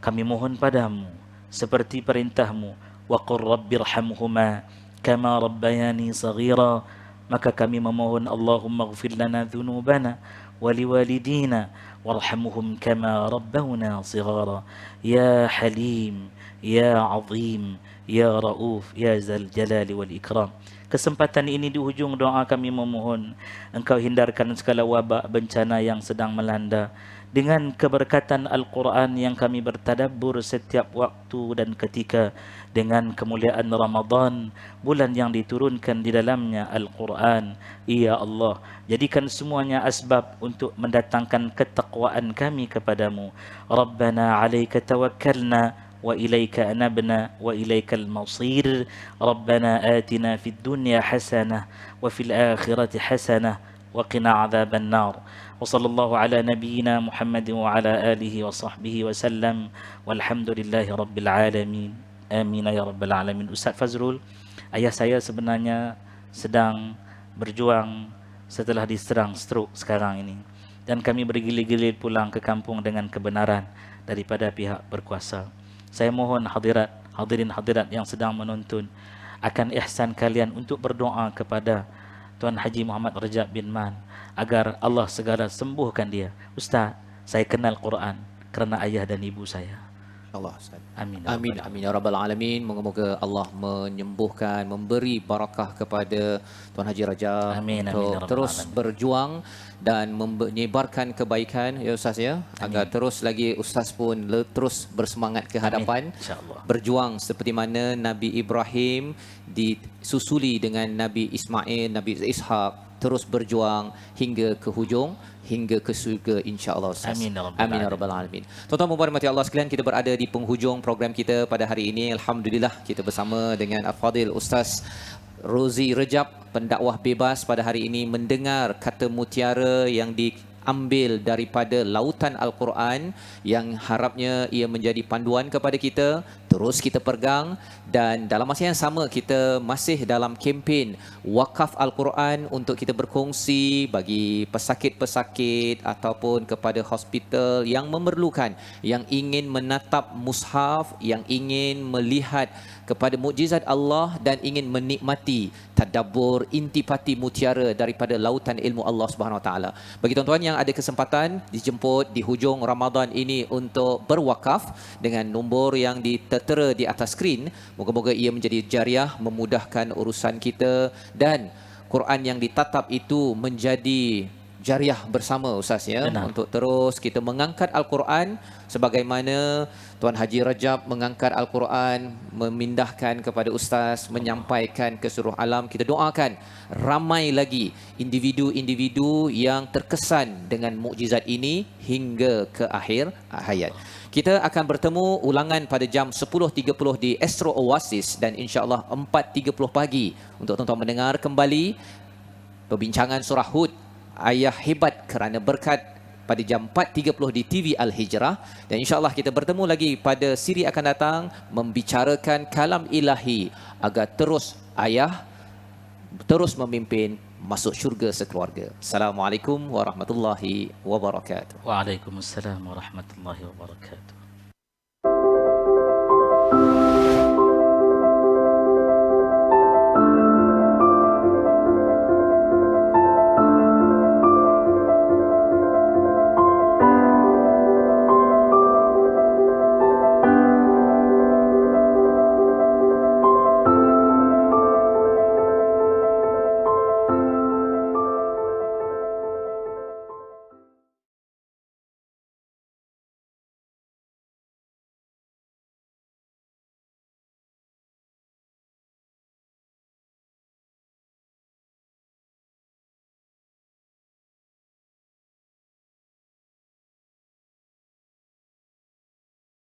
kami mohon padamu seperti perintah-Mu, wa qur rabbirhamhuma kama rabbayani saghira. Maka kami memohon, Allahumma ighfir lana dhunubana wa liwalidina warhamhum kama rabbawna sighara. Ya Halim, Ya Azim, Ya Rauf, Ya Zal Jalali wal Ikram. Kesempatan ini di hujung doa kami memohon Engkau hindarkan segala wabak bencana yang sedang melanda. Dengan keberkatan Al-Quran yang kami bertadabbur setiap waktu dan ketika, dengan kemuliaan Ramadan, bulan yang diturunkan di dalamnya Al-Quran, Ya Allah, jadikan semuanya asbab untuk mendatangkan ketakwaan kami kepadamu. Rabbana alaika tawakkalna وإليك أنبنا وإليك المصير. ربنا آتنا في الدنيا حسنة وفي الآخرة حسنة وقنا عذاب النار. وصلى الله على نبينا محمد وعلى آله وصحبه وسلم والحمد لله رب العالمين. آمين يا رب العالمين. Ustaz Fazrul, ayah saya sebenarnya sedang berjuang setelah diserang stroke sekarang ini, dan kami bergilir-gilir pulang ke kampung dengan kebenaran daripada pihak berkuasa. Saya mohon hadirin-hadirat yang sedang menonton akan ihsan kalian untuk berdoa kepada Tuan Haji Muhammad Rajab bin Man agar Allah segala sembuhkan dia. Ustaz, saya kenal Quran kerana ayah dan ibu saya. Allah Ustaz. Amin. Amin, amin ya rabbal alamin. Moga-moga Allah menyembuhkan, memberi barakah kepada Tuan Haji Rajab Amin, untuk amin, terus alamin. berjuang dan menyebarkan kebaikan ya Ustaz ya, agar terus lagi Ustaz pun terus bersemangat ke hadapan, InsyaAllah. berjuang seperti mana Nabi Ibrahim disusuli dengan Nabi Ismail, Nabi Ishak, terus berjuang hingga ke hujung, hingga ke surga insya-Allah Ustaz. Amin ya rabbal Amin ya rabbal alamin. Tuan-tuan dan puan Allah sekalian, kita berada di penghujung program kita pada hari ini. Alhamdulillah kita bersama dengan Al-Fadil Ustaz Rozi Rajab, pendakwah bebas, pada hari ini mendengar kata mutiara yang diambil daripada lautan Al-Quran yang harapnya ia menjadi panduan kepada kita, terus kita pegang. Dan dalam masa yang sama kita masih dalam kempen wakaf Al-Quran untuk kita berkongsi bagi pesakit-pesakit ataupun kepada hospital yang memerlukan, yang ingin menatap mushaf, yang ingin melihat kepada mukjizat Allah dan ingin menikmati tadabbur intipati mutiara daripada lautan ilmu Allah Subhanahu Wa Taala. Bagi tuan-tuan yang ada kesempatan dijemput di hujung Ramadan ini untuk berwakaf dengan nombor yang tertera di atas skrin, moga-moga ia menjadi jariah, memudahkan urusan kita dan Quran yang ditatap itu menjadi jariah bersama Ustaz ya, Benar. untuk terus kita mengangkat Al-Quran sebagaimana Tuan Haji Rajab mengangkat Al-Quran, memindahkan kepada Ustaz, menyampaikan ke seluruh alam. Kita doakan ramai lagi individu-individu yang terkesan dengan mukjizat ini hingga ke akhir hayat. Kita akan bertemu ulangan pada jam 10.30 di Astro Oasis dan insya-Allah 4.30 pagi untuk tuan-tuan mendengar kembali perbincangan surah Hud, ayah hebat kerana berkat, pada jam 4.30 di TV Al-Hijrah. Dan insya-Allah kita bertemu lagi pada siri akan datang membicarakan kalam ilahi agar terus ayah terus memimpin masuk syurga sekeluarga. Assalamualaikum warahmatullahi wabarakatuh. Waalaikumsalam warahmatullahi wabarakatuh.